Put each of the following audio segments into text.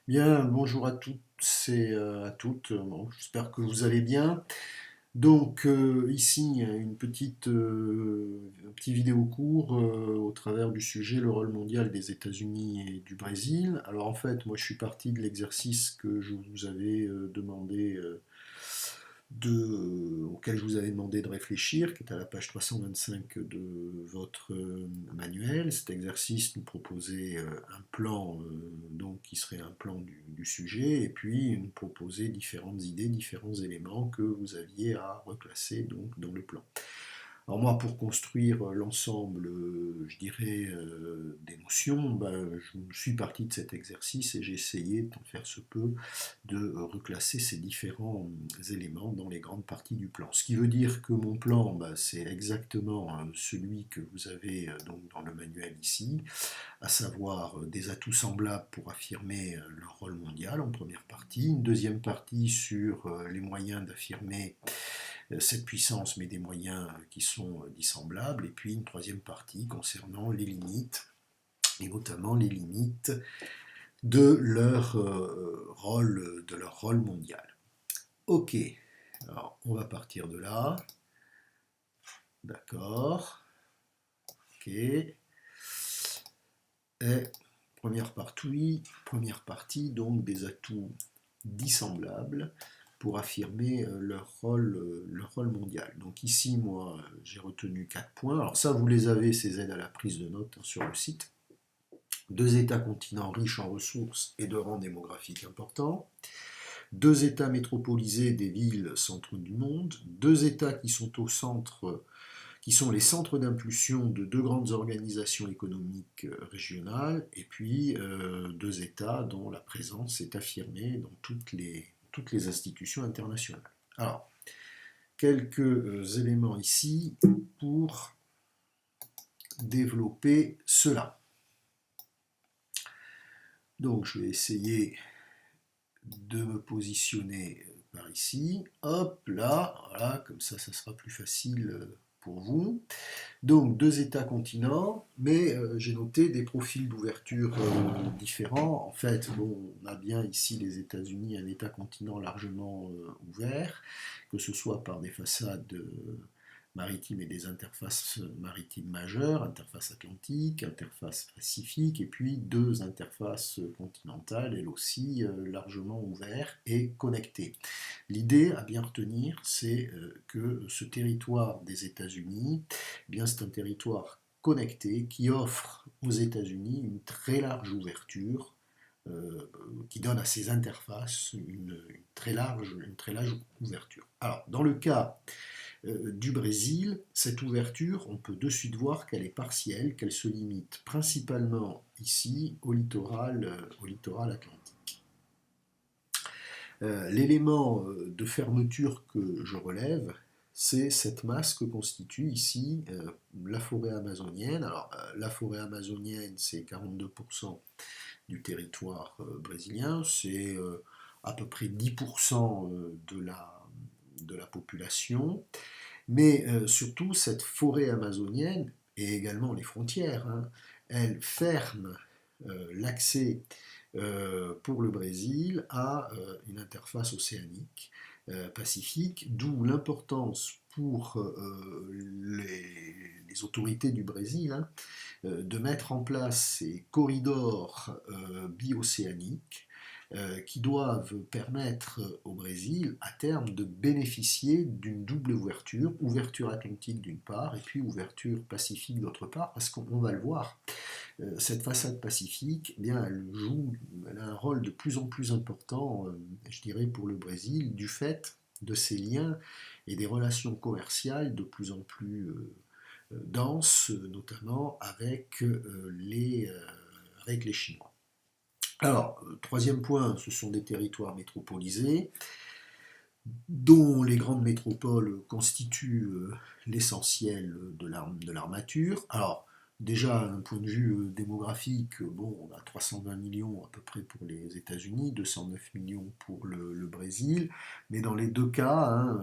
Bien, bonjour à toutes et à toutes. Bon, j'espère que vous allez bien. Donc ici un petit vidéo court au travers du sujet le rôle mondial des États-Unis et du Brésil. Alors en fait, moi je suis parti de l'exercice que je vous avais demandé auquel je vous avais demandé de réfléchir, qui est à la page 325 de votre manuel. Cet exercice nous proposait un plan, donc qui serait un plan du sujet, et puis nous proposait différentes idées, différents éléments que vous aviez à reclasser donc, dans le plan. Alors moi, pour construire l'ensemble, je dirais, des notions, je suis parti de cet exercice et j'ai essayé, tant faire se peut, de reclasser ces différents éléments dans les grandes parties du plan. Ce qui veut dire que mon plan, c'est exactement celui que vous avez donc dans le manuel ici, à savoir des atouts semblables pour affirmer leur rôle mondial en première partie, une deuxième partie sur les moyens d'affirmer cette puissance, mais des moyens qui sont dissemblables, et puis une troisième partie concernant les limites, et notamment les limites de leur rôle mondial. Ok, alors on va partir de là. D'accord. Ok. Et première partie, donc des atouts dissemblables pour affirmer leur rôle mondial. Donc ici, moi, j'ai retenu 4 points. Alors ça, vous les avez, ces aides à la prise de notes sur le site. Deux États-continents riches en ressources et de rang démographique important. Deux États métropolisés des villes centres du monde. Deux États qui sont au centre, qui sont les centres d'impulsion de deux grandes organisations économiques régionales. Et puis deux États dont la présence est affirmée dans toutes les institutions internationales. Alors, quelques éléments ici pour développer cela. Donc je vais essayer de me positionner par ici. Hop, là, voilà, comme ça sera plus facile pour vous. Donc deux États-continents, mais j'ai noté des profils d'ouverture différents. En fait, bon, on a bien ici les États-Unis, un État-continent largement ouvert, que ce soit par des façades maritimes et des interfaces maritimes majeures, interface atlantique, interface pacifique, et puis deux interfaces continentales, elles aussi largement ouvertes et connectées. L'idée à bien retenir, c'est que ce territoire des États-Unis, eh bien, c'est un territoire connecté qui offre aux États-Unis une très large ouverture, qui donne à ces interfaces une très large ouverture. Alors, dans le cas du Brésil, cette ouverture, on peut de suite voir qu'elle est partielle, qu'elle se limite principalement ici au littoral atlantique. L'élément de fermeture que je relève, c'est cette masse que constitue ici la forêt amazonienne. Alors, la forêt amazonienne, c'est 42% du territoire brésilien, c'est à peu près 10% de la population, mais surtout cette forêt amazonienne, et également les frontières, hein, elles ferment l'accès pour le Brésil à une interface océanique pacifique, d'où l'importance pour les autorités du Brésil hein, de mettre en place ces corridors biocéaniques qui doivent permettre au Brésil à terme de bénéficier d'une double ouverture, ouverture atlantique d'une part et puis ouverture pacifique d'autre part, parce qu'on va le voir, cette façade pacifique, eh bien, elle a un rôle de plus en plus important, je dirais, pour le Brésil, du fait de ses liens et des relations commerciales de plus en plus denses, notamment avec les Chinois. Alors, troisième point, ce sont des territoires métropolisés, dont les grandes métropoles constituent l'essentiel de l'armature. Alors, déjà, d'un point de vue démographique, bon, on a 320 millions à peu près pour les États-Unis, 209 millions pour le Brésil, mais dans les deux cas, hein,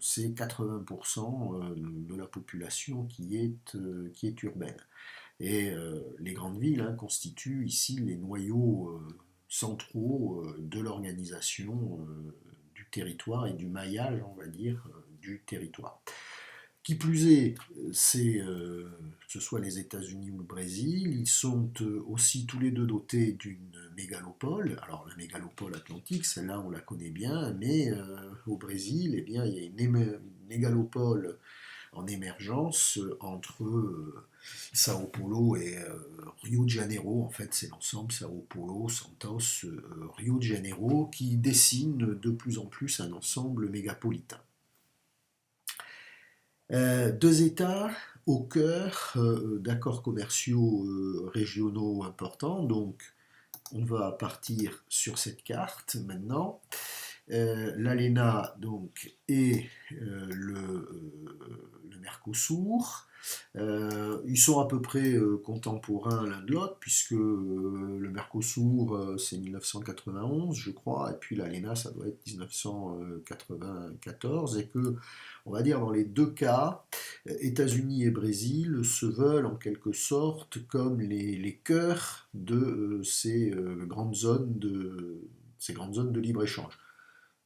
c'est 80% de la population qui est urbaine. Et les grandes villes hein, constituent ici les noyaux centraux de l'organisation du territoire et du maillage, on va dire, du territoire. Qui plus est, que ce soit les États-Unis ou le Brésil, ils sont aussi tous les deux dotés d'une mégalopole. Alors la mégalopole atlantique, celle-là on la connaît bien, mais au Brésil, eh bien, il y a une mégalopole en émergence entre Sao Paulo et Rio de Janeiro. En fait, c'est l'ensemble Sao Paulo, Santos, Rio de Janeiro qui dessine de plus en plus un ensemble mégapolitain. Deux États au cœur d'accords commerciaux régionaux importants. Donc, on va partir sur cette carte maintenant. L'ALENA donc, et le Mercosur. Ils sont à peu près contemporains l'un de l'autre, puisque le Mercosur c'est 1991, je crois, et puis l'ALENA ça doit être 1994, et que, on va dire, dans les deux cas, États-Unis et Brésil se veulent en quelque sorte comme les cœurs de ces grandes zones de libre-échange.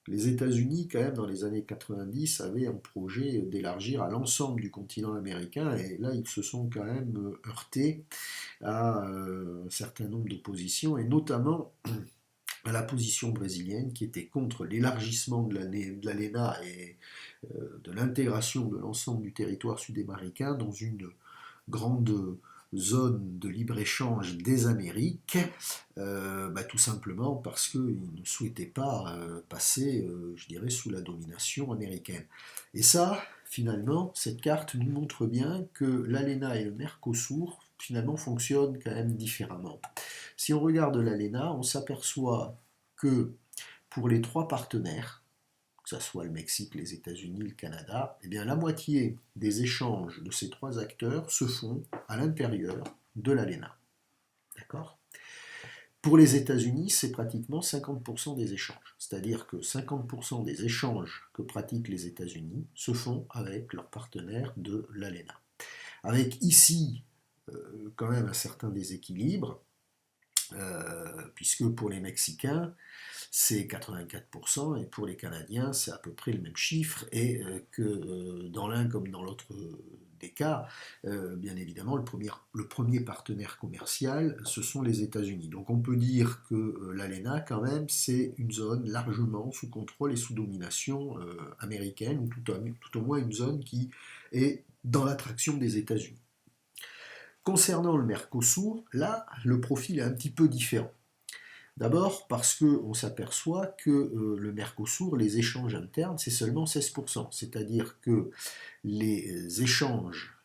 Les États-Unis, quand même, dans les années 90, avaient un projet d'élargir à l'ensemble du continent américain, et là, ils se sont quand même heurtés à un certain nombre d'oppositions, et notamment à la position brésilienne qui était contre l'élargissement de l'ALENA et de l'intégration de l'ensemble du territoire sud-américain dans une grande zone de libre-échange des Amériques, tout simplement parce qu'ils ne souhaitaient pas passer, je dirais, sous la domination américaine. Et ça, finalement, cette carte nous montre bien que l'ALENA et le Mercosur, finalement, fonctionnent quand même différemment. Si on regarde l'ALENA, on s'aperçoit que pour les trois partenaires, que ce soit le Mexique, les États-Unis, le Canada, eh bien la moitié des échanges de ces trois acteurs se font à l'intérieur de l'ALENA. D'accord ? Pour les États-Unis, c'est pratiquement 50% des échanges. C'est-à-dire que 50% des échanges que pratiquent les États-Unis se font avec leurs partenaires de l'ALENA. Avec ici, quand même un certain déséquilibre, puisque pour les Mexicains, c'est 84%, et pour les Canadiens, c'est à peu près le même chiffre, et que dans l'un comme dans l'autre des cas, bien évidemment, le premier partenaire commercial, ce sont les États-Unis. Donc on peut dire que l'ALENA, quand même, c'est une zone largement sous contrôle et sous domination américaine, ou tout au moins une zone qui est dans l'attraction des États-Unis. Concernant le Mercosur, là, le profil est un petit peu différent. D'abord parce qu'on s'aperçoit que le Mercosur, les échanges internes, c'est seulement 16%. C'est-à-dire que les échanges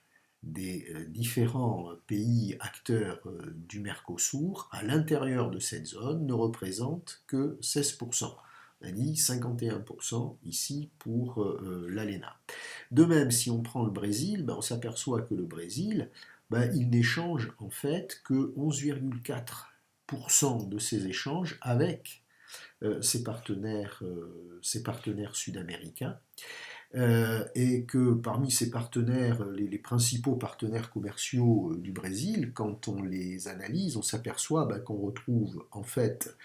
des différents pays acteurs du Mercosur à l'intérieur de cette zone ne représentent que 16%. On a dit 51% ici pour l'ALENA. De même, si on prend le Brésil, on s'aperçoit que le Brésil, il n'échange en fait que 11,4% de ces échanges avec ses partenaires sud-américains, et que parmi ces partenaires, les principaux partenaires commerciaux du Brésil, quand on les analyse, on s'aperçoit qu'on retrouve en fait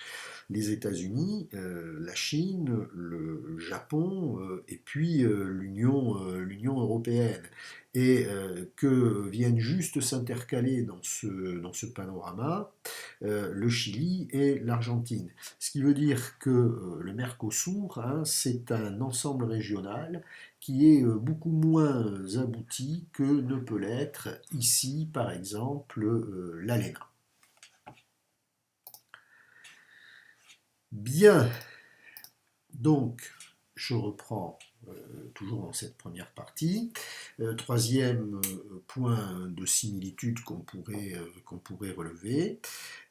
les États-Unis, la Chine, le Japon, et puis l'Union européenne. Et que viennent juste s'intercaler dans ce panorama le Chili et l'Argentine. Ce qui veut dire que le Mercosur, c'est un ensemble régional qui est beaucoup moins abouti que ne peut l'être ici, par exemple, l'ALENA. Bien, donc je reprends toujours dans cette première partie. Troisième point de similitude qu'on pourrait relever.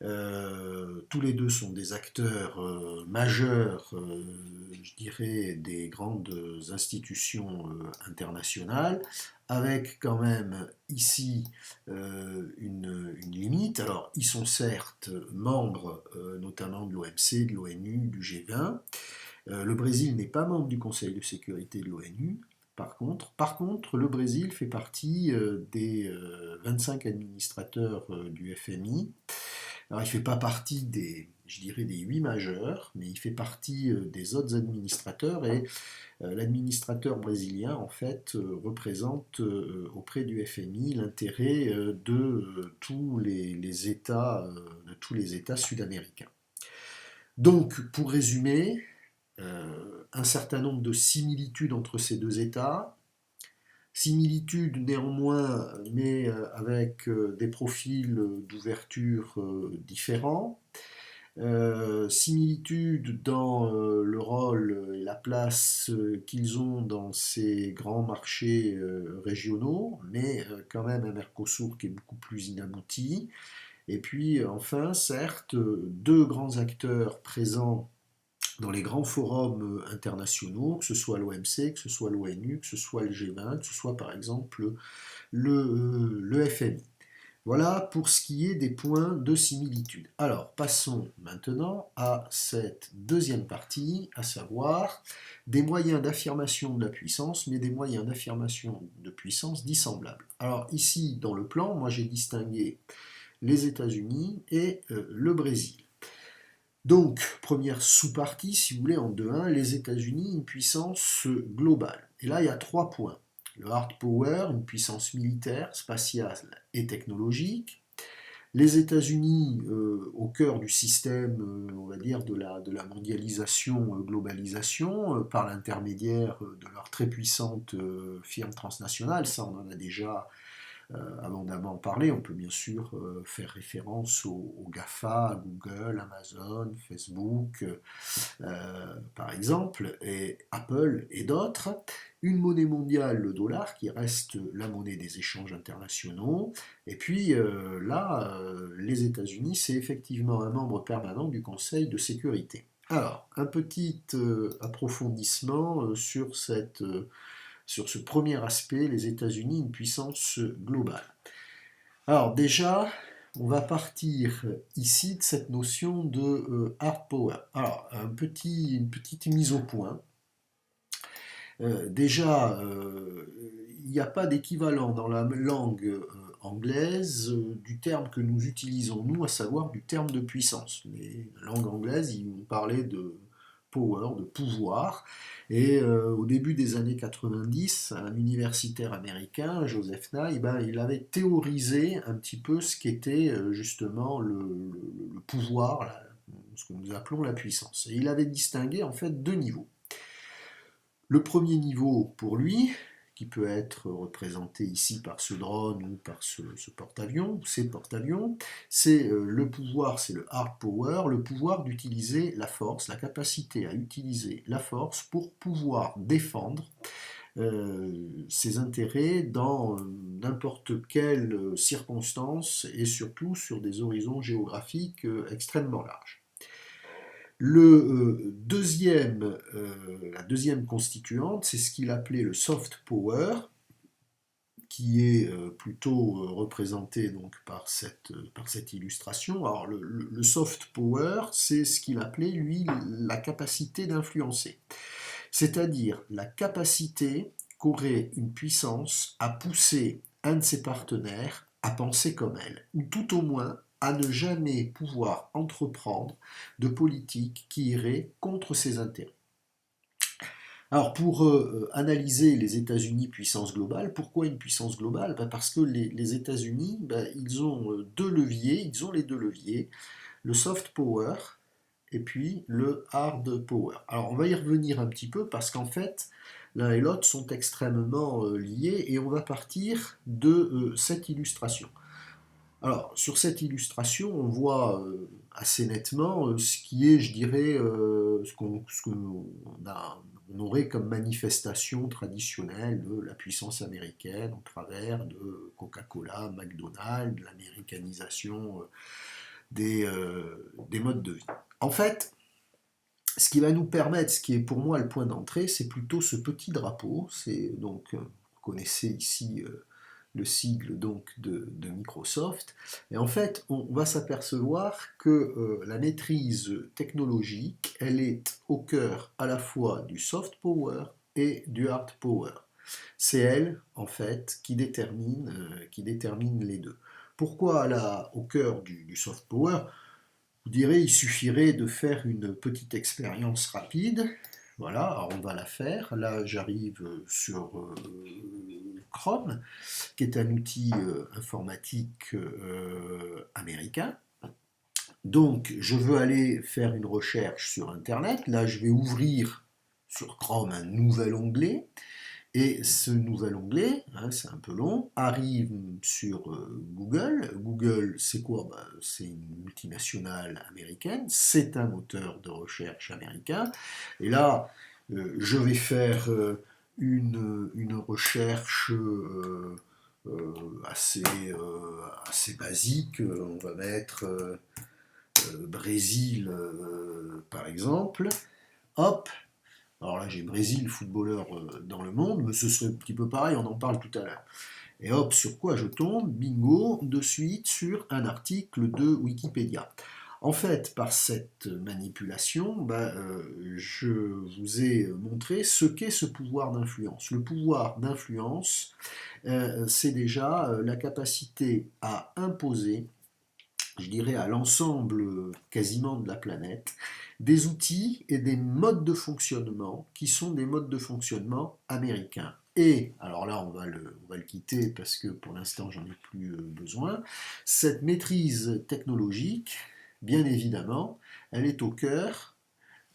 Tous les deux sont des acteurs majeurs, je dirais, des grandes institutions internationales, avec quand même ici une limite. Alors, ils sont certes membres notamment de l'OMC, de l'ONU, du G20. Le Brésil n'est pas membre du Conseil de sécurité de l'ONU. Par contre, le Brésil fait partie des 25 administrateurs du FMI. Alors, il ne fait pas partie des je dirais, des 8 majeurs, mais il fait partie des autres administrateurs, et l'administrateur brésilien, en fait, représente auprès du FMI l'intérêt de tous les États sud-américains. Donc, pour résumer, un certain nombre de similitudes entre ces deux États, similitudes néanmoins, mais avec des profils d'ouverture différents, similitudes dans le rôle et la place qu'ils ont dans ces grands marchés régionaux, mais quand même un Mercosur qui est beaucoup plus inabouti. Et puis enfin, certes, deux grands acteurs présents dans les grands forums internationaux, que ce soit l'OMC, que ce soit l'ONU, que ce soit le G20, que ce soit par exemple le FMI. Voilà pour ce qui est des points de similitude. Alors, passons maintenant à cette deuxième partie, à savoir des moyens d'affirmation de la puissance, mais des moyens d'affirmation de puissance dissemblables. Alors ici, dans le plan, moi j'ai distingué les États-Unis et le Brésil. Donc, première sous-partie, si vous voulez, en 2.1, les États-Unis, une puissance globale. Et là, il y a 3 points. Le hard power, une puissance militaire, spatiale et technologique. Les États-Unis au cœur du système, on va dire, de la mondialisation, globalisation, par l'intermédiaire de leurs très puissantes firmes transnationales. Ça, on en a déjà abondamment parlé. On peut bien sûr faire référence aux GAFA, Google, Amazon, Facebook, par exemple, et Apple et d'autres. Une monnaie mondiale, le dollar, qui reste la monnaie des échanges internationaux. Et puis les États-Unis, c'est effectivement un membre permanent du Conseil de sécurité. Alors, un petit approfondissement sur ce premier aspect, les États-Unis, une puissance globale. Alors déjà, on va partir ici de cette notion de hard power. Alors, une petite mise au point. Déjà, il n'y a pas d'équivalent dans la langue anglaise du terme que nous utilisons, nous, à savoir du terme de puissance. La langue anglaise, ils vont parler de power, de pouvoir. Et au début des années 90, un universitaire américain, Joseph Nye, il avait théorisé un petit peu ce qu'était justement le pouvoir, ce que nous appelons la puissance. Et il avait distingué en fait 2 niveaux. Le premier niveau pour lui, qui peut être représenté ici par ce drone ou par ce porte-avions, ces porte-avions, c'est le pouvoir, c'est le hard power, le pouvoir d'utiliser la force, la capacité à utiliser la force pour pouvoir défendre ses intérêts dans n'importe quelle circonstance et surtout sur des horizons géographiques extrêmement larges. La deuxième constituante, c'est ce qu'il appelait le soft power, qui est plutôt représenté donc par cette illustration. Alors le soft power, c'est ce qu'il appelait, lui, la capacité d'influencer. C'est-à-dire la capacité qu'aurait une puissance à pousser un de ses partenaires à penser comme elle, ou tout au moins à ne jamais pouvoir entreprendre de politique qui irait contre ses intérêts. Alors pour analyser les États-Unis puissance globale, pourquoi une puissance globale? Parce que les États-Unis, ils ont ils ont les 2 leviers, le soft power et puis le hard power. Alors on va y revenir un petit peu parce qu'en fait, l'un et l'autre sont extrêmement liés et on va partir de cette illustration. Alors, sur cette illustration, on voit assez nettement ce qui est, je dirais, ce qu'on aurait comme manifestation traditionnelle de la puissance américaine au travers de Coca-Cola, McDonald's, l'américanisation des modes de vie. En fait, ce qui va nous permettre, ce qui est pour moi le point d'entrée, c'est plutôt ce petit drapeau. C'est donc, vous connaissez ici le sigle donc de Microsoft. Et en fait, on va s'apercevoir que la maîtrise technologique, elle est au cœur à la fois du soft power et du hard power. C'est elle, en fait, qui détermine les deux. Pourquoi là, au cœur du soft power? vous direz, il suffirait de faire une petite expérience rapide. Voilà, alors on va la faire. Là, j'arrive sur Chrome, qui est un outil informatique américain. Donc, je veux aller faire une recherche sur Internet. Là, je vais ouvrir sur Chrome un nouvel onglet. Et ce nouvel onglet, hein, c'est un peu long, arrive sur Google. Google, c'est quoi? C'est une multinationale américaine, c'est un moteur de recherche américain. Et là, je vais faire une recherche assez basique. On va mettre Brésil, par exemple. Hop, alors là, j'ai Brésil, footballeur dans le monde, mais ce serait un petit peu pareil, on en parle tout à l'heure. Et hop, sur quoi je tombe? Bingo, de suite sur un article de Wikipédia. En fait, par cette manipulation, je vous ai montré ce qu'est ce pouvoir d'influence. Le pouvoir d'influence, c'est déjà la capacité à imposer, je dirais à l'ensemble quasiment de la planète, des outils et des modes de fonctionnement qui sont des modes de fonctionnement américains. Et, alors là on va le quitter parce que pour l'instant j'en ai plus besoin, cette maîtrise technologique, bien évidemment, elle est au cœur,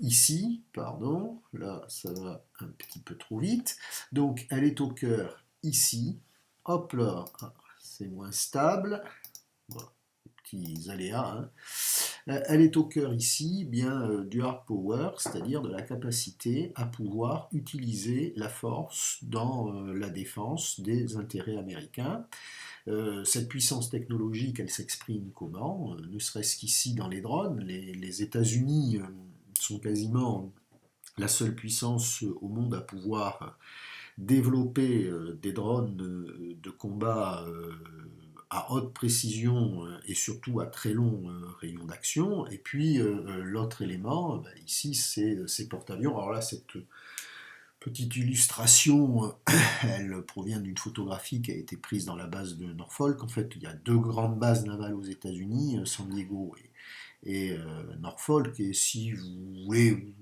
ici, pardon, là ça va un petit peu trop vite, donc elle est au cœur ici, hop là, c'est moins stable, voilà, petits aléas, hein. Elle est au cœur ici du hard power, c'est-à-dire de la capacité à pouvoir utiliser la force dans la défense des intérêts américains. Cette puissance technologique, elle s'exprime comment? Ne serait-ce qu'ici dans les drones, les États-Unis sont quasiment la seule puissance au monde à pouvoir développer des drones de combat à haute précision et surtout à très long rayon d'action. Et puis l'autre élément, ici, c'est ces porte-avions. Alors là, cette petite illustration, elle provient d'une photographie qui a été prise dans la base de Norfolk. En fait, il y a deux grandes bases navales aux États-Unis, San Diego et Norfolk. Et si vous voulez, vous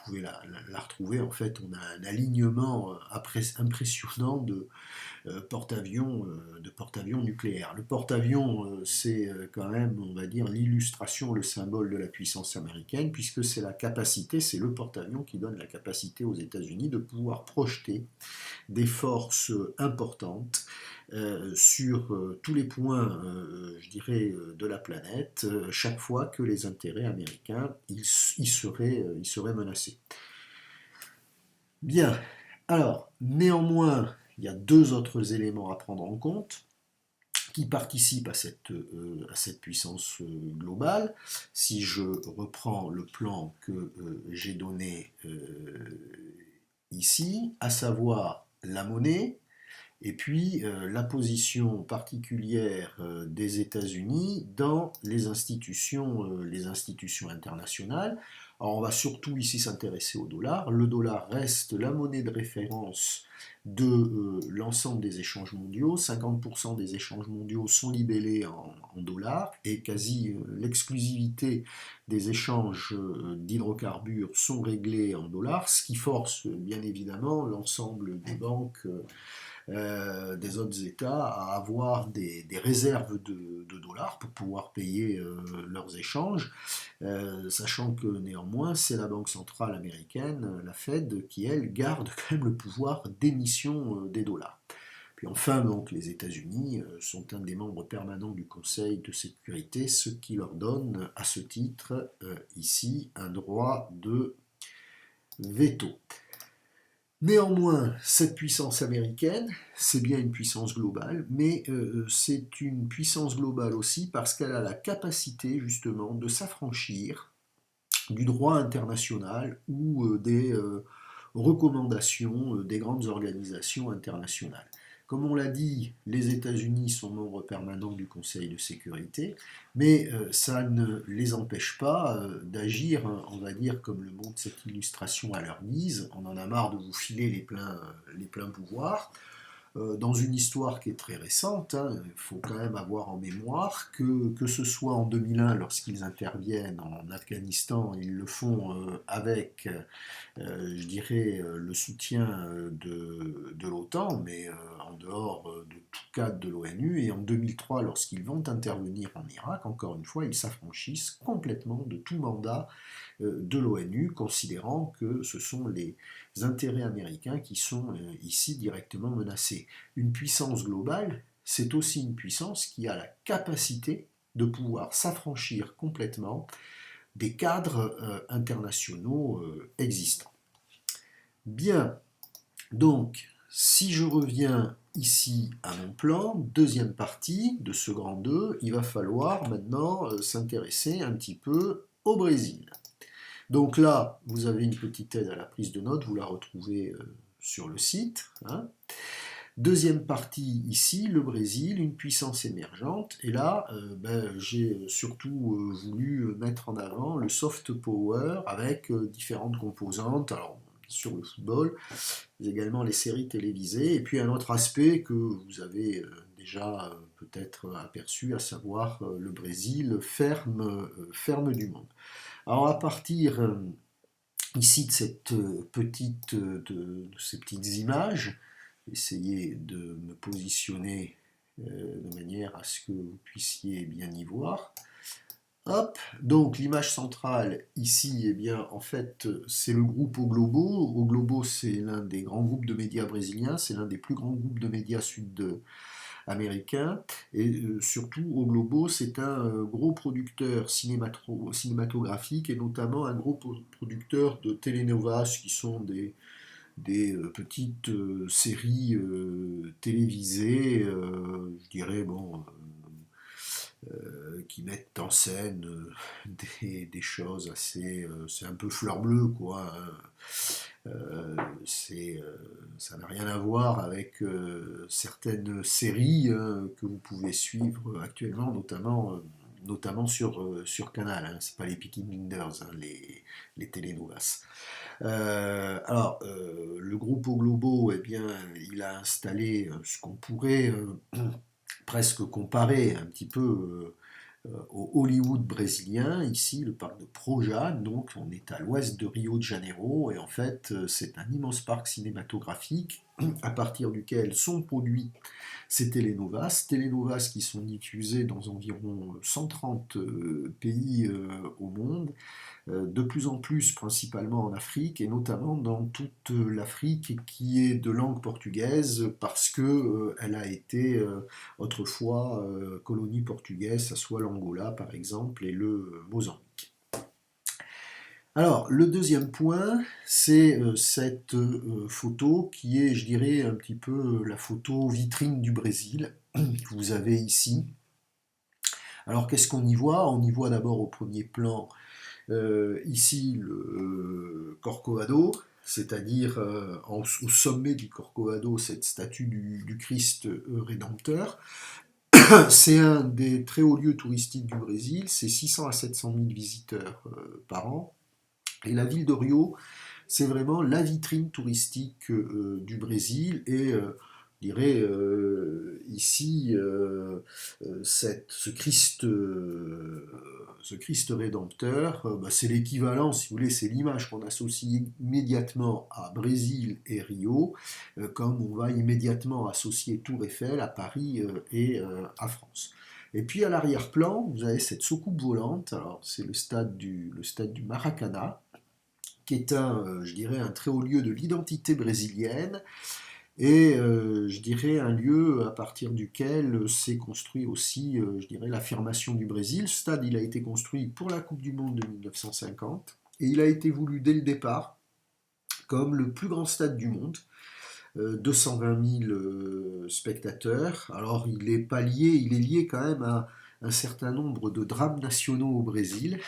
pouvez la retrouver. En fait, on a un alignement impressionnant de porte-avions nucléaires. Le porte-avions, c'est quand même, on va dire, l'illustration, le symbole de la puissance américaine, puisque c'est la capacité, c'est le porte-avions qui donne la capacité aux États-Unis de pouvoir projeter des forces importantes sur tous les points, je dirais, de la planète, chaque fois que les intérêts américains ils seraient menacés. Bien, alors, néanmoins, il y a deux autres éléments à prendre en compte qui participent à cette puissance globale. Si je reprends le plan que j'ai donné ici, à savoir la monnaie, et puis la position particulière des États-Unis dans les institutions internationales. Alors on va surtout ici s'intéresser au dollar. Le dollar reste la monnaie de référence de l'ensemble des échanges mondiaux. 50% des échanges mondiaux sont libellés en dollars et quasi l'exclusivité des échanges d'hydrocarbures sont réglés en dollars, ce qui force bien évidemment l'ensemble des banques des autres États à avoir des réserves de dollars pour pouvoir payer leurs échanges, sachant que néanmoins c'est la Banque centrale américaine, la Fed, qui elle garde quand même le pouvoir d'émission des dollars. Puis enfin, donc, les États-Unis sont un des membres permanents du Conseil de sécurité, ce qui leur donne à ce titre ici un droit de veto. Néanmoins, cette puissance américaine, c'est bien une puissance globale, mais c'est une puissance globale aussi parce qu'elle a la capacité justement de s'affranchir du droit international ou des recommandations des grandes organisations internationales. Comme on l'a dit, les États-Unis sont membres permanents du Conseil de sécurité, mais ça ne les empêche pas d'agir, hein, on va dire, comme le montre cette illustration à leur guise. On en a marre de vous filer les pleins pouvoirs. dans une histoire qui est très récente. Hein. Il faut quand même avoir en mémoire que ce soit en 2001, lorsqu'ils interviennent en Afghanistan, ils le font avec, je dirais, le soutien de l'OTAN, mais en dehors de tout cadre de l'ONU. Et en 2003, lorsqu'ils vont intervenir en Irak, encore une fois, ils s'affranchissent complètement de tout mandat de l'ONU, considérant que ce sont les intérêts américains qui sont ici directement menacés. Une puissance globale, c'est aussi une puissance qui a la capacité de pouvoir s'affranchir complètement des cadres internationaux existants. Bien, donc, si je reviens ici à mon plan, deuxième partie de ce grand 2, il va falloir maintenant s'intéresser un petit peu au Brésil. Donc là, vous avez une petite aide à la prise de notes, vous la retrouvez sur le site. Hein. Deuxième partie ici, le Brésil, une puissance émergente. Et là, j'ai surtout voulu mettre en avant le soft power avec différentes composantes. Alors, sur le football, mais également les séries télévisées. Et puis un autre aspect que vous avez déjà peut-être aperçu, à savoir le Brésil, ferme du monde. Alors à partir ici de ces petites images, essayer de me positionner de manière à ce que vous puissiez bien y voir. Hop, donc l'image centrale ici, eh bien, en fait, c'est le groupe O Globo. O Globo, c'est l'un des grands groupes de médias brésiliens, c'est l'un des plus grands groupes de médias sud-américains. Et surtout, O Globo, c'est un gros producteur cinématographique et notamment un gros producteur de telenovelas qui sont des petites séries télévisées, je dirais, bon, qui mettent en scène des choses assez... c'est un peu fleur bleue, quoi. Hein. Ça n'a rien à voir avec certaines séries que vous pouvez suivre actuellement, notamment sur Canal. Hein. C'est pas les Peaky Blinders, hein, les telenovelas. Le groupe O Globo, eh bien, il a installé ce qu'on pourrait presque comparer un petit peu au Hollywood brésilien, ici le parc de Projan, donc on est à l'ouest de Rio de Janeiro, et en fait c'est un immense parc cinématographique à partir duquel sont produits ces télénovas qui sont diffusés dans environ 130 pays au monde, de plus en plus principalement en Afrique et notamment dans toute l'Afrique qui est de langue portugaise parce que elle a été autrefois colonie portugaise, à soit l'Angola par exemple et le Mozambique. Alors, le deuxième point, c'est cette photo qui est, je dirais, un petit peu la photo vitrine du Brésil que vous avez ici. Alors, qu'est-ce qu'on y voit? On y voit d'abord au premier plan ici le Corcovado, c'est-à-dire au sommet du Corcovado, cette statue du Christ Rédempteur. C'est un des très hauts lieux touristiques du Brésil, c'est 600 à 700 000 visiteurs par an. Et la ville de Rio, c'est vraiment la vitrine touristique du Brésil et je dirais ici ce Christ rédempteur, c'est l'équivalent, si vous voulez, c'est l'image qu'on associe immédiatement à Brésil et Rio, comme on va immédiatement associer Tour Eiffel à Paris et à France. Et puis à l'arrière-plan, vous avez cette soucoupe volante, alors c'est le stade du Maracana, qui est je dirais, un très haut lieu de l'identité brésilienne, et je dirais un lieu à partir duquel s'est construit aussi, je dirais, l'affirmation du Brésil. Ce stade, il a été construit pour la Coupe du Monde de 1950, et il a été voulu dès le départ comme le plus grand stade du monde, 220 000 spectateurs. Alors il est pas lié, il est lié quand même à un certain nombre de drames nationaux au Brésil,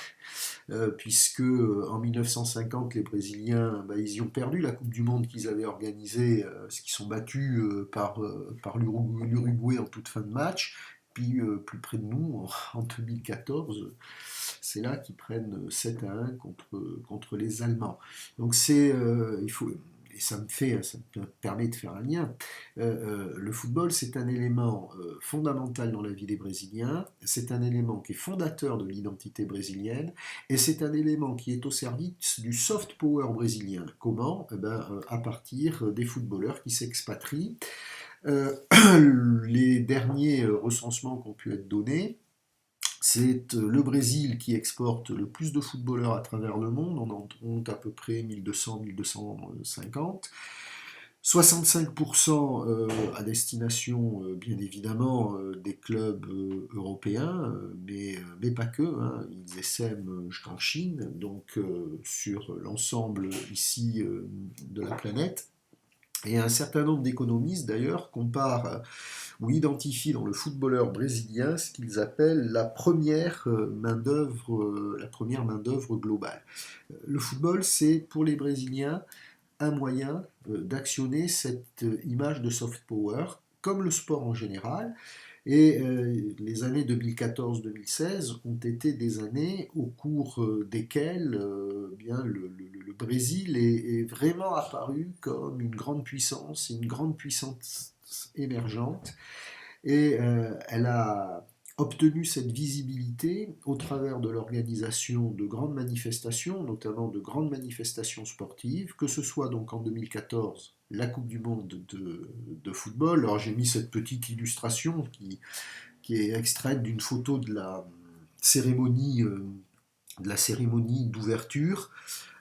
puisque en 1950, les Brésiliens, ils y ont perdu la Coupe du Monde qu'ils avaient organisée, parce qu'ils sont battus par l'Uruguay en toute fin de match. Puis plus près de nous, en 2014, c'est là qu'ils prennent 7-1 contre les Allemands. Donc il faut ça me permet de faire un lien. Le football, c'est un élément fondamental dans la vie des Brésiliens, c'est un élément qui est fondateur de l'identité brésilienne, et c'est un élément qui est au service du soft power brésilien. Comment? À partir des footballeurs qui s'expatrient. Euh, les derniers recensements qui ont pu être donnés, c'est le Brésil qui exporte le plus de footballeurs à travers le monde, on en compte à peu près 1200-1250. 65% à destination, bien évidemment, des clubs européens, mais pas que, hein, ils essaiment jusqu'en Chine, donc sur l'ensemble ici de la planète. Et un certain nombre d'économistes, d'ailleurs, comparent ou identifient dans le footballeur brésilien ce qu'ils appellent la première main-d'œuvre globale. Le football, c'est pour les Brésiliens un moyen d'actionner cette image de soft power, comme le sport en général. Et les années 2014-2016 ont été des années au cours desquelles bien, le Brésil est vraiment apparu comme une grande puissance émergente, et elle a obtenu cette visibilité au travers de l'organisation de grandes manifestations, notamment de grandes manifestations sportives, que ce soit donc en 2014 la Coupe du Monde de football. Alors j'ai mis cette petite illustration qui est extraite d'une photo de la cérémonie d'ouverture.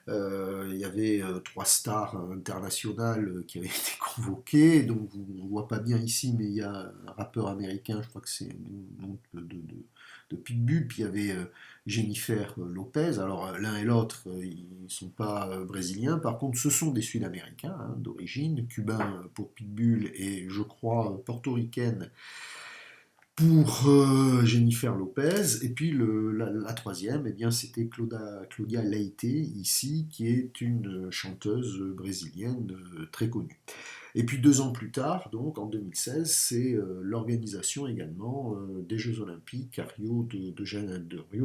Il y avait trois stars internationales qui avaient été convoquées, donc on ne voit pas bien ici, mais il y a un rappeur américain, je crois que c'est le nom de Pitbull, puis il y avait Jennifer Lopez. Alors l'un et l'autre, ils ne sont pas brésiliens, par contre ce sont des Sud-Américains hein, d'origine, cubains pour Pitbull et je crois portoricaine pour Jennifer Lopez. Et puis la troisième, eh bien, c'était Claudia Leite, ici, qui est une chanteuse brésilienne très connue. Et puis 2 ans plus tard, donc en 2016, c'est l'organisation également des Jeux Olympiques à Rio de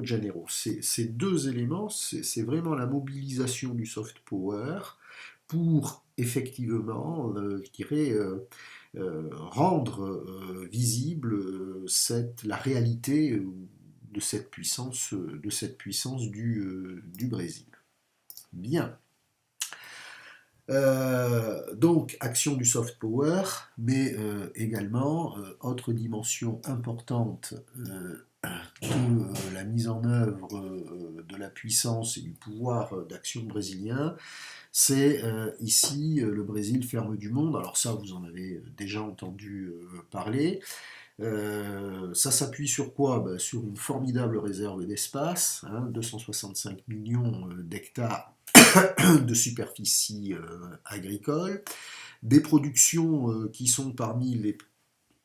Janeiro. Ces deux éléments, c'est vraiment la mobilisation du soft power pour effectivement, je dirais, rendre visible la réalité de cette puissance du Brésil. Bien. Donc, action du soft power, mais également, autre dimension importante de la mise en œuvre de la puissance et du pouvoir d'action brésilien, c'est ici le Brésil ferme du monde. Alors ça, vous en avez déjà entendu parler. Ça s'appuie sur quoi? Sur une formidable réserve d'espace, hein, 265 millions d'hectares de superficie agricole, des productions qui sont parmi les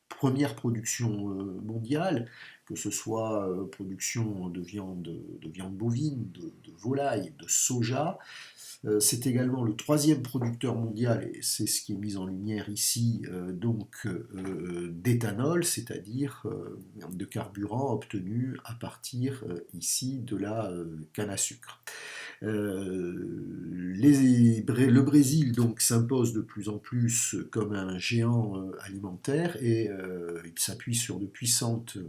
premières productions mondiales, que ce soit production de viande bovine, de volaille, de soja. C'est également le troisième producteur mondial, et c'est ce qui est mis en lumière ici, d'éthanol, c'est-à-dire de carburant obtenu à partir ici de la canne à sucre. Le Brésil donc s'impose de plus en plus comme un géant alimentaire et il s'appuie sur de puissantes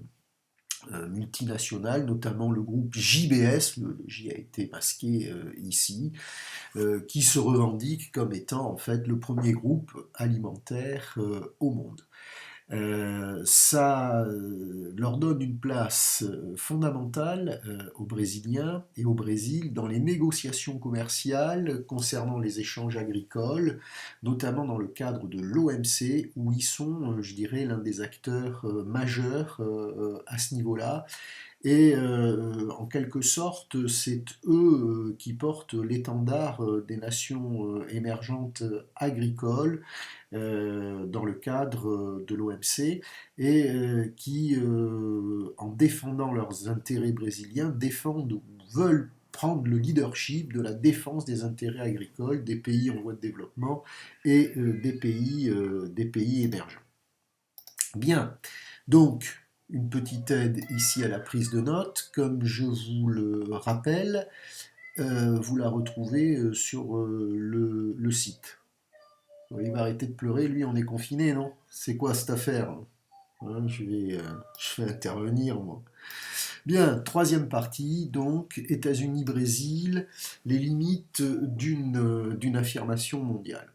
multinationales, notamment le groupe JBS, le J a été masqué ici, qui se revendique comme étant en fait le premier groupe alimentaire au monde. Ça leur donne une place fondamentale aux Brésiliens et au Brésil dans les négociations commerciales concernant les échanges agricoles, notamment dans le cadre de l'OMC, où ils sont, je dirais, l'un des acteurs majeurs à ce niveau-là. Et en quelque sorte, c'est eux qui portent l'étendard des nations émergentes agricoles dans le cadre de l'OMC et qui, en défendant leurs intérêts brésiliens, défendent ou veulent prendre le leadership de la défense des intérêts agricoles des pays en voie de développement et des pays émergents. Bien, donc une petite aide ici à la prise de notes, comme je vous le rappelle, vous la retrouvez sur le site. Il va arrêter de pleurer, lui on est confiné, non? C'est quoi cette affaire? Hein, je vais intervenir, moi. Bien, troisième partie, donc, États-Unis-Brésil, les limites d'une affirmation mondiale.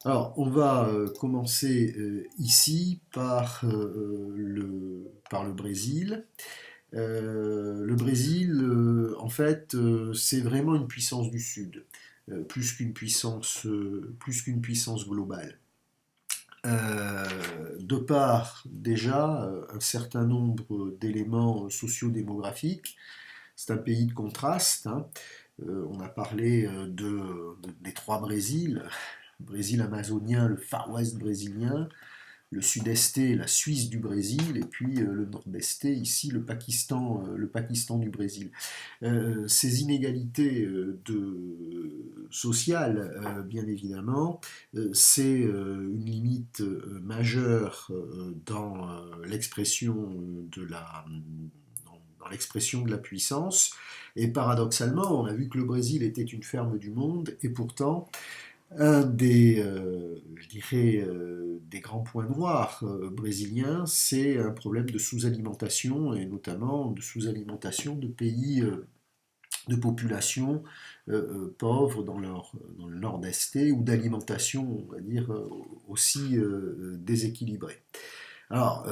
Alors, on va commencer ici par le Brésil. Le Brésil, en fait, c'est vraiment une puissance du Sud, plus qu'une puissance globale. De par déjà un certain nombre d'éléments sociodémographiques, c'est un pays de contraste, hein. On a parlé des trois Brésils, le Brésil amazonien, le Far West brésilien, le sud-esté, la Suisse du Brésil, et puis le nord-esté, ici, le Pakistan du Brésil. Ces inégalités sociales, bien évidemment, c'est une limite majeure dans l'expression dans l'expression de la puissance. Et paradoxalement, on a vu que le Brésil était une ferme du monde, et pourtant, un je dirais, des grands points noirs brésiliens, c'est un problème de sous-alimentation, et notamment de sous-alimentation de pays, de populations pauvres dans le nord-est, ou d'alimentation, on va dire, aussi déséquilibrée. Alors,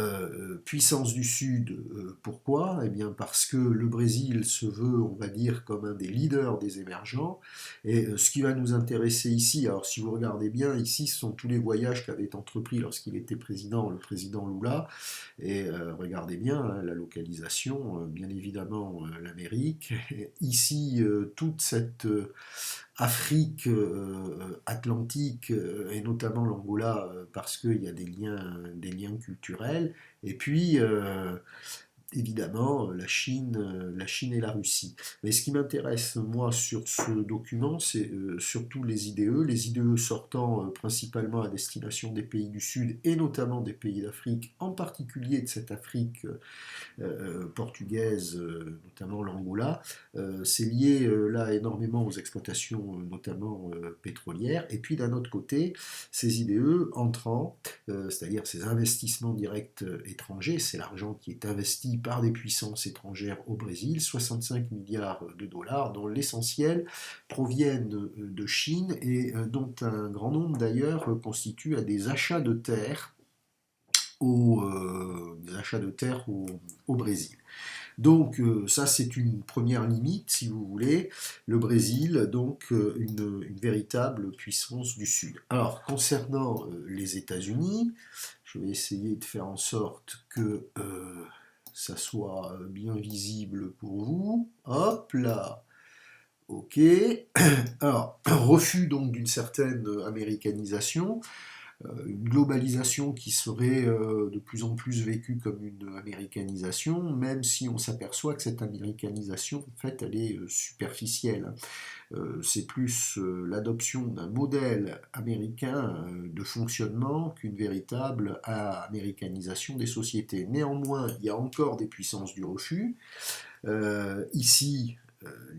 puissance du Sud, pourquoi? Eh bien parce que le Brésil se veut, on va dire, comme un des leaders des émergents. Et ce qui va nous intéresser ici, alors si vous regardez bien, ici ce sont tous les voyages qu'avait entrepris lorsqu'il était président, le président Lula. Et regardez bien hein, la localisation, bien évidemment l'Amérique. Ici, toute cette Afrique atlantique et notamment l'Angola parce qu'il y a des liens culturels. Et puis évidemment la Chine et la Russie. Mais ce qui m'intéresse, moi, sur ce document, c'est surtout les IDE sortant principalement à destination des pays du Sud et notamment des pays d'Afrique, en particulier de cette Afrique portugaise, notamment l'Angola. C'est lié là énormément aux exploitations, notamment pétrolières. Et puis d'un autre côté, ces IDE entrant, c'est-à-dire ces investissements directs étrangers, c'est l'argent qui est investi par des puissances étrangères au Brésil, 65 milliards de dollars, dont l'essentiel proviennent de Chine et dont un grand nombre d'ailleurs constitue à des achats de terres au Brésil. Donc ça c'est une première limite si vous voulez, le Brésil donc une véritable puissance du Sud. Alors concernant les États-Unis, je vais essayer de faire en sorte que ça soit bien visible pour vous. Hop là, ok. Alors refus donc d'une certaine américanisation. Une globalisation qui serait de plus en plus vécue comme une américanisation, même si on s'aperçoit que cette américanisation, en fait, elle est superficielle. C'est plus l'adoption d'un modèle américain de fonctionnement qu'une véritable américanisation des sociétés. Néanmoins, il y a encore des puissances du refus. Ici,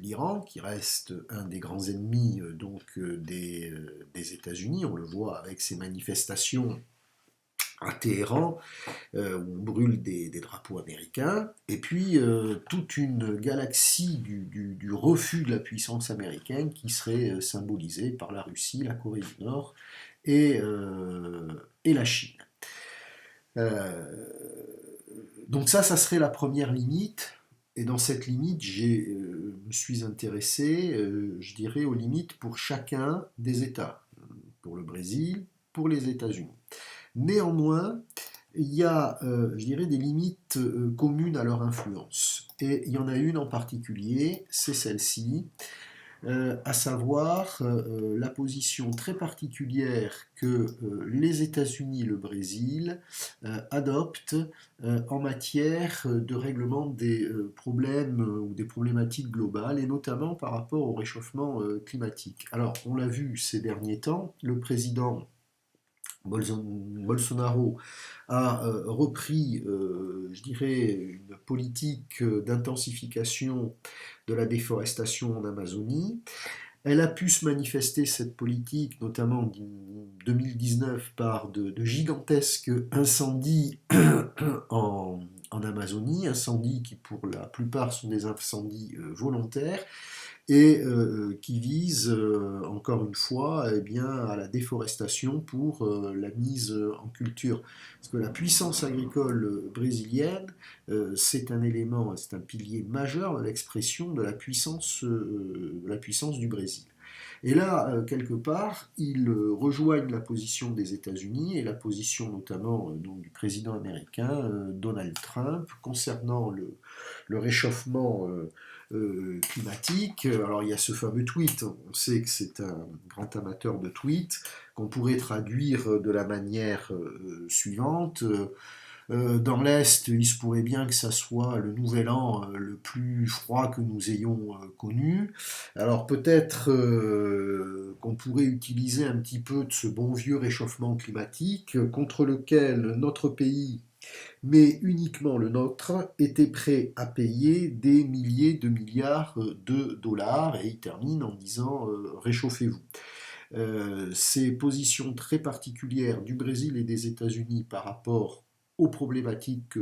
l'Iran, qui reste un des grands ennemis des États-Unis, on le voit avec ces manifestations à Téhéran, où on brûle des drapeaux américains, et puis toute une galaxie du refus de la puissance américaine qui serait symbolisée par la Russie, la Corée du Nord et la Chine. Donc ça serait la première limite. Et dans cette limite, me suis intéressé, je dirais, aux limites pour chacun des États, pour le Brésil, pour les États-Unis. Néanmoins, il y a, je dirais, des limites communes à leur influence. Et il y en a une en particulier, c'est celle-ci, à savoir la position très particulière que les États-Unis et le Brésil adoptent en matière de règlement des problèmes ou des problématiques globales, et notamment par rapport au réchauffement climatique. Alors, on l'a vu ces derniers temps, le président Bolsonaro a repris, je dirais, une politique d'intensification de la déforestation en Amazonie. Elle a pu se manifester, cette politique, notamment en 2019, par de gigantesques incendies en Amazonie, incendies qui pour la plupart sont des incendies volontaires, et qui vise encore une fois eh bien, à la déforestation pour la mise en culture. Parce que la puissance agricole brésilienne, c'est un élément, c'est un pilier majeur de l'expression de la puissance du Brésil. Et là, quelque part, ils rejoignent la position des États-Unis et la position notamment donc, du président américain Donald Trump concernant le réchauffement climatique. Alors il y a ce fameux tweet, on sait que c'est un grand amateur de tweets, qu'on pourrait traduire de la manière suivante. Dans l'Est, il se pourrait bien que ça soit le nouvel an le plus froid que nous ayons connu. Alors peut-être qu'on pourrait utiliser un petit peu de ce bon vieux réchauffement climatique contre lequel notre pays, mais uniquement le nôtre, était prêt à payer des milliers de milliards de dollars, et il termine en disant réchauffez-vous. Ces positions très particulières du Brésil et des États-Unis par rapport aux problématiques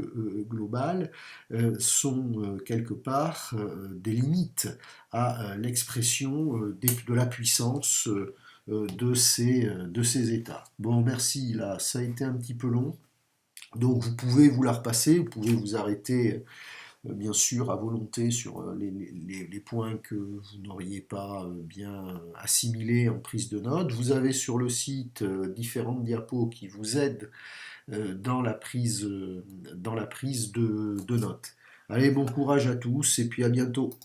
globales sont quelque part des limites à l'expression de la puissance de ces États. Bon, merci, là, ça a été un petit peu long. Donc vous pouvez vous la repasser, vous pouvez vous arrêter bien sûr à volonté sur les points que vous n'auriez pas bien assimilés en prise de notes. Vous avez sur le site différentes diapos qui vous aident dans la prise de notes. Allez, bon courage à tous et puis à bientôt.